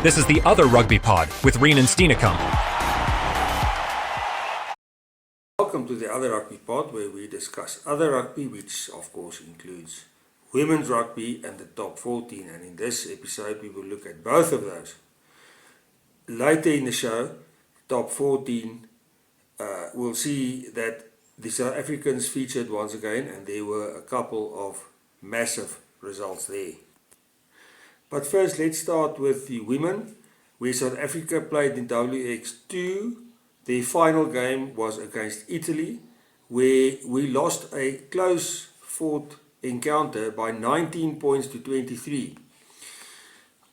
This is the Other Rugby Pod with Reenen Stenekamp. Welcome to the Other Rugby Pod, where we discuss other rugby, which of course includes women's rugby and the top 14. And in this episode, we will look at both of those. Later in the show, top 14, we'll see that the South Africans featured once again, and there were a couple of massive results there. But first, let's start with the women, where South Africa played in WX2. Their final game was against Italy, where we lost a close fought encounter by 19 points to 23.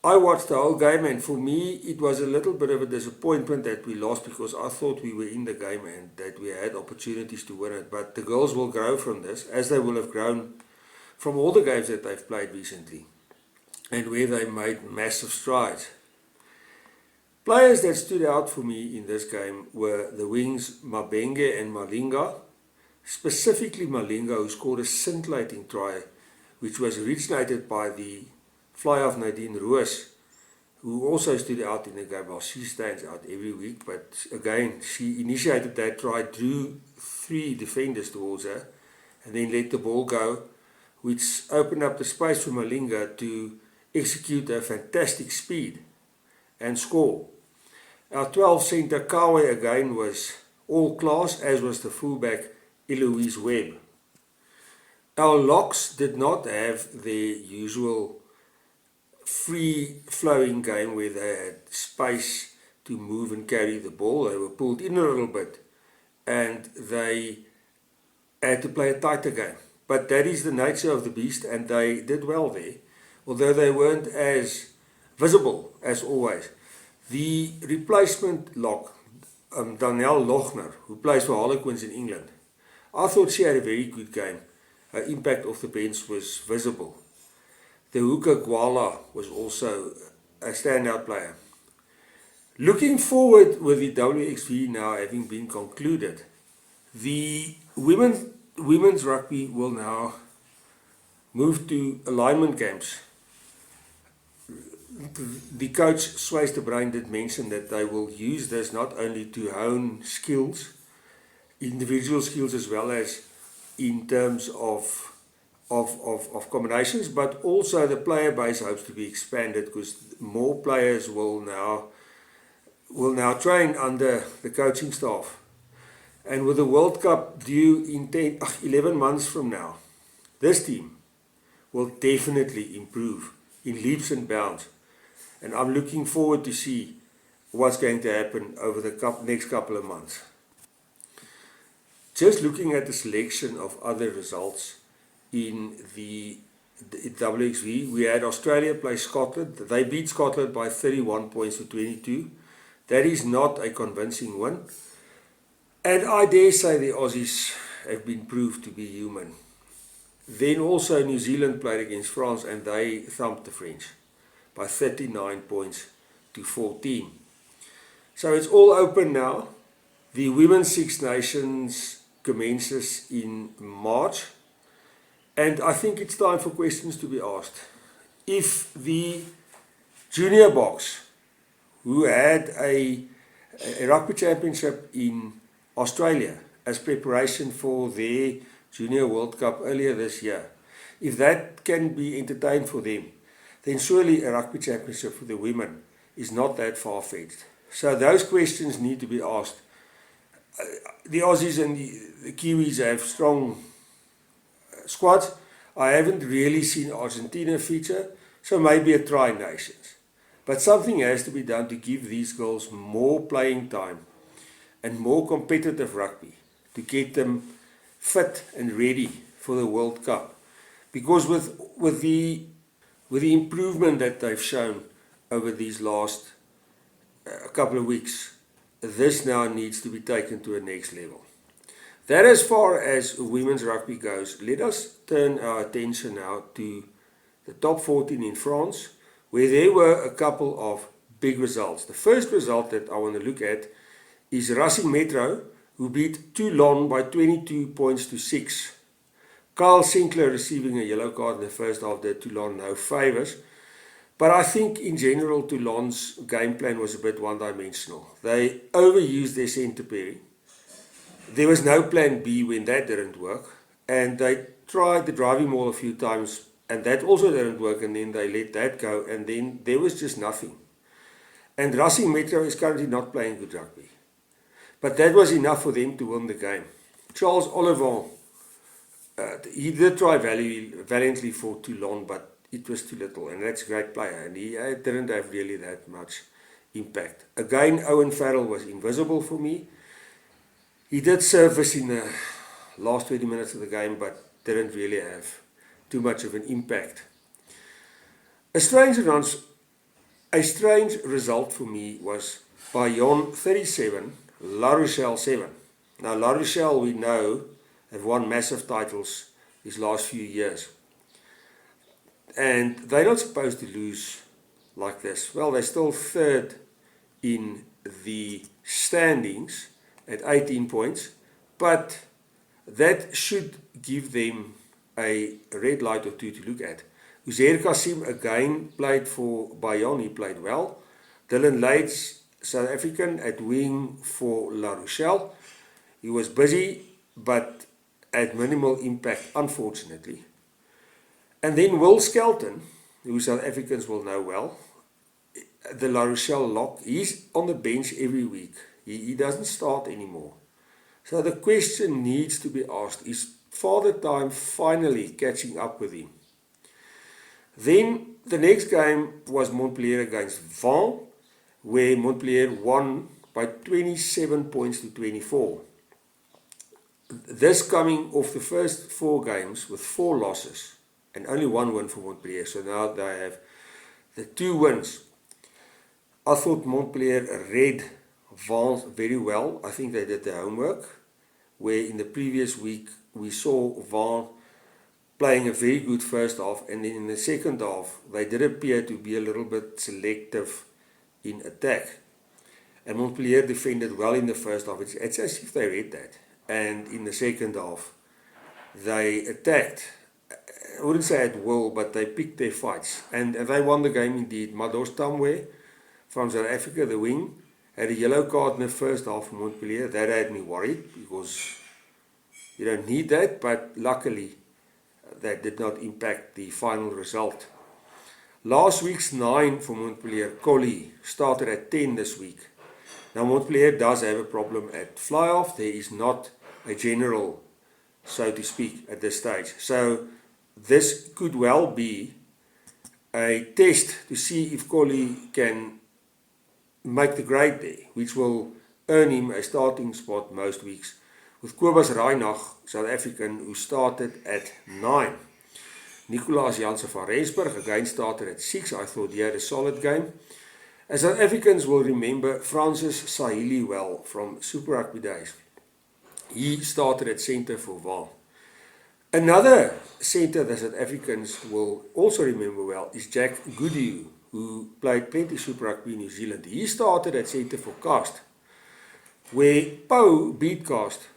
I watched the whole game, and for me it was a little bit of a disappointment that we lost, because I thought we were in the game and that we had opportunities to win it. But the girls will grow from this, as they will have grown from all the games that they've played recently, and where they made massive strides. Players that stood out for me in this game were the wings Mabenge and Malinga, specifically Malinga, who scored a scintillating try, which was originated by the fly-off Nadine Roos, who also stood out in the game. Well, she stands out every week, but again, she initiated that try, drew 3 defenders towards her, and then let the ball go, which opened up the space for Malinga to execute a fantastic speed and score. Our 12 centre Kawe again was all class, as was the fullback Eloise Webb. Our locks did not have their usual free-flowing game where they had space to move and carry the ball. They were pulled in a little bit and they had to play a tighter game. But that is the nature of the beast, and they did well there, although they weren't as visible as always. The replacement lock, Danielle Lochner, who plays for Harlequins in England, I thought she had a very good game. Her impact off the bench was visible. The hooker Gwala was also a standout player. Looking forward, with the WXV now having been concluded, the women's rugby will now move to alignment games. The coach, Swys de Bruin, did mention that they will use this not only to hone skills, individual skills, as well as in terms of combinations, but also the player base hopes to be expanded, because more players will now train under the coaching staff. And with the World Cup due in 11 months from now, this team will definitely improve in leaps and bounds. And I'm looking forward to see what's going to happen over the next couple of months. Just looking at the selection of other results in the WXV, we had Australia play Scotland. They beat Scotland by 31 points to 22. That is not a convincing win. And I dare say the Aussies have been proved to be human. Then also New Zealand played against France, and they thumped the French by 39 points to 14. So it's all open now. The Women's Six Nations commences in March, and I think it's time for questions to be asked. If the junior box, who had a rugby championship in Australia as preparation for their Junior World Cup earlier this year, if that can be entertained for them, then surely a rugby championship for the women is not that far-fetched. So those questions need to be asked. The Aussies and the Kiwis have strong squads. I haven't really seen Argentina feature, so maybe a tri-nations. But something has to be done to give these girls more playing time and more competitive rugby, to get them fit and ready for the World Cup. Because with the improvement that they've shown over these last couple of weeks, this now needs to be taken to a next level. That as far as women's rugby goes. Let us turn our attention now to the top 14 in France, where there were a couple of big results. The first result that I want to look at is Racing Metro, who beat Toulon by 22 points to 6. Carl Sinclair receiving a yellow card in the first half did Toulon no favours. But I think in general Toulon's game plan was a bit one-dimensional. They overused their centre pairing. There was no plan B when that didn't work. And they tried the driving maul a few times and that also didn't work, and then they let that go, and then there was just nothing. And Racing Metro is currently not playing good rugby. But that was enough for them to win the game. Charles Ollivant, he did try valiantly for Toulon, but it was too little, and that's a great player, and he didn't have really that much impact. Again, Owen Farrell was invisible for me. He did surface in the last 20 minutes of the game, but didn't really have too much of an impact. A strange result for me was Bayonne 37, La Rochelle 7. Now La Rochelle, we know, have won massive titles these last few years. And they're not supposed to lose like this. Well, they're still third in the standings at 18 points, but that should give them a red light or two to look at. Uzair Cassiem again played for Bayonne, he played well. Dylan Leitz, South African, at wing for La Rochelle. He was busy, but had minimal impact, unfortunately. And then Will Skelton, who South Africans will know well, the La Rochelle lock, he's on the bench every week. He doesn't start anymore. So the question needs to be asked, is Father Time finally catching up with him? Then the next game was Montpellier against Vaughan, where Montpellier won by 27 points to 24. This coming off the first 4 games with 4 losses and only 1 win for Montpellier. So now they have the 2 wins. I thought Montpellier read Vaughan very well. I think they did their homework, where in the previous week we saw Vaughan playing a very good first half, and then in the second half they did appear to be a little bit selective in attack. And Montpellier defended well in the first half. It's as if they read that. And in the second half they attacked. I wouldn't say at will, but they picked their fights. And they won the game indeed. Mados Tamwe from South Africa, the wing, had a yellow card in the first half for Montpellier. That had me worried, because you don't need that, but luckily that did not impact the final result. Last week's 9 for Montpellier, Collie, started at 10 this week. Now Montpellier does have a problem at fly-off. There is not a general, so to speak, at this stage. So this could well be a test to see if Collie can make the grade there, which will earn him a starting spot most weeks. With Kobus Reinach, South African, who started at 9. Nicolaas Janse van Rensburg again started at 6. I thought he had a solid game. As South Africans will remember Francis Sahili well from Super Rugby days. He started at centre for Vaughan. Another centre that South Africans will also remember well is Jack Goodhue, who played plenty Super Rugby in New Zealand. He started at centre for Cast, where Pau beat Cast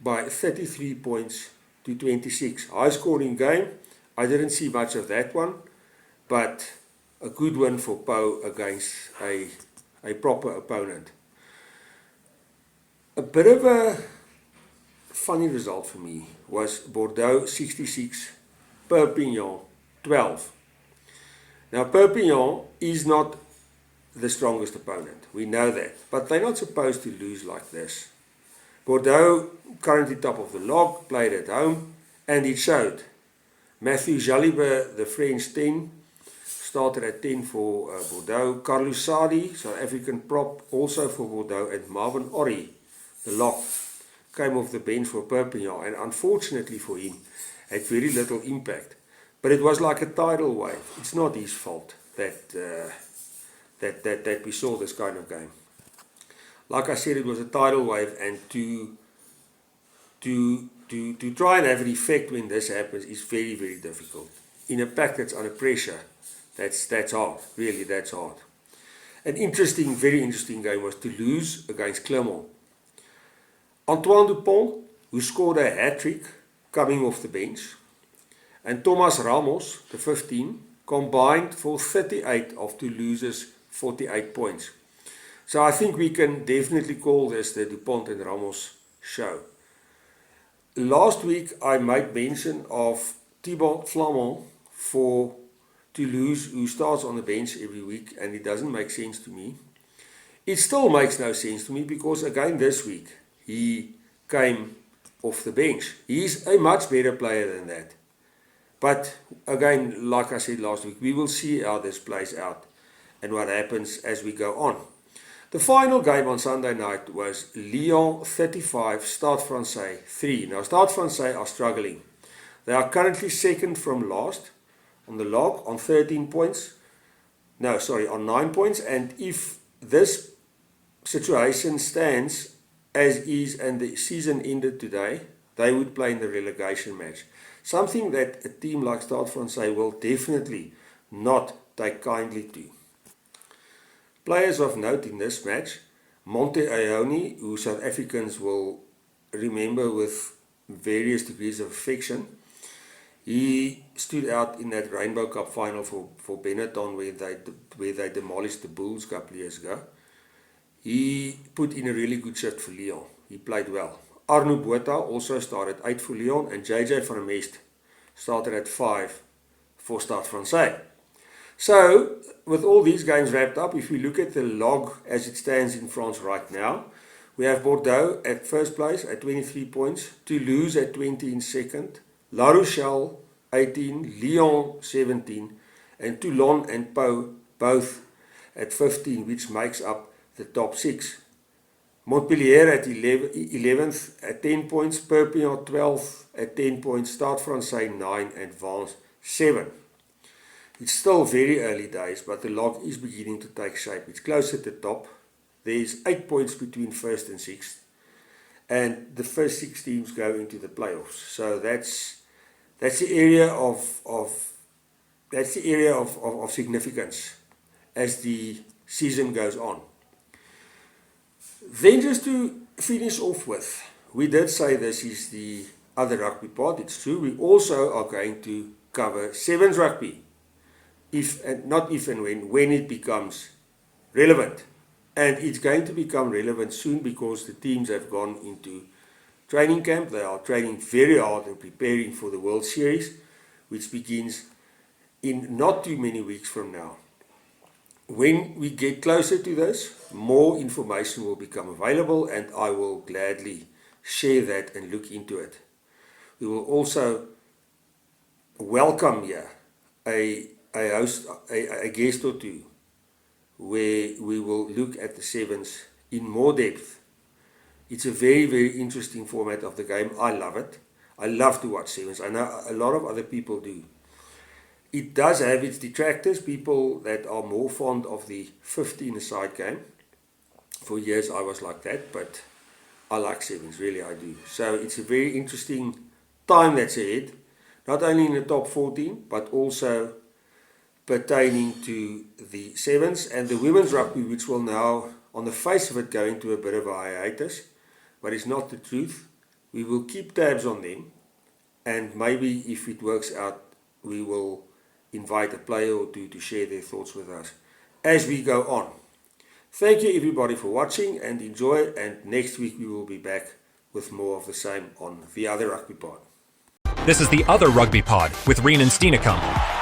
by 33 points to 26. High scoring game. I didn't see much of that one, but a good win for Pau against a proper opponent. A bit of a funny result for me was Bordeaux 66, Perpignan 12. Now Perpignan is not the strongest opponent, we know that, but they're not supposed to lose like this. Bordeaux, currently top of the log, played at home, and it showed. Matthew Jalibert, the French 10, started at 10 for Bordeaux. Carlu, South African prop, also for Bordeaux, and Marvin Orie, the lock, came off the bench for Perpignan, and unfortunately for him, had very little impact. But it was like a tidal wave. It's not his fault that we saw this kind of game. Like I said, it was a tidal wave, and to try and have an effect when this happens is very, very difficult. In a pack that's under pressure, that's hard. Really, that's hard. An interesting, very interesting game was Toulouse against Clermont. Antoine Dupont, who scored a hat-trick coming off the bench, and Thomas Ramos, the 15, combined for 38 of Toulouse's 48 points. So I think we can definitely call this the Dupont and Ramos show. Last week I made mention of Thibaut Flamand for Toulouse, who starts on the bench every week, and it doesn't make sense to me. It still makes no sense to me because again this week he came off the bench. He's a much better player than that. But again, like I said last week, we will see how this plays out and what happens as we go on. The final game on Sunday night was Lyon 35, Stade Francais 3. Now Stade Francais are struggling. They are currently second from last on the log on 13 points. No, sorry, on 9 points. And if this situation stands as is and the season ended today, they would play in the relegation match. Something that a team like Stade Francais will definitely not take kindly to. Players of note in this match, Monte Ione, who South Africans will remember with various degrees of affection. He stood out in that Rainbow Cup final for Benetton where they demolished the Bulls a couple of years ago. He put in a really good shift for Lyon. He played well. Arno Botha also started 8 for Lyon, and JJ van Mescht started at 5 for Stade Francais. So, with all these games wrapped up, if we look at the log as it stands in France right now, we have Bordeaux at first place at 23 points, Toulouse at 20 in second, La Rochelle 18, Lyon 17, and Toulon and Pau both at 15, which makes up the top 6. Montpellier at 11th at 10 points, Perpignan 12th at 10 points, Stade Francais 9 and Vence 7. It's still very early days, but the log is beginning to take shape. It's close at the top. There's 8 points between first and sixth, and the first 6 teams go into the playoffs. So that's the area of significance as the season goes on. Then just to finish off with, we did say this is the Other Rugby Pod. It's true. We also are going to cover Sevens rugby. Not if and when it becomes relevant. And it's going to become relevant soon because the teams have gone into training camp. They are training very hard and preparing for the World Series, which begins in not too many weeks from now. When we get closer to this, more information will become available and I will gladly share that and look into it. We will also welcome here a guest or two where we will look at the sevens in more depth. It's a very, very interesting format of the game. I love it. I love to watch sevens. I know a lot of other people do. It does have its detractors, people that are more fond of the 15-a-side game. For years I was like that, but I like sevens, really I do. So it's a very interesting time that's ahead, not only in the top 14, but also pertaining to the sevens and the women's rugby, which will now, on the face of it, go into a bit of a hiatus, but it's not the truth. We will keep tabs on them, and maybe if it works out, we will invite a player or two to share their thoughts with us as we go on. Thank you everybody for watching and enjoy, and next week we will be back with more of the same on the Other Rugby Pod. This is the Other Rugby Pod with Reenen Stenekamp.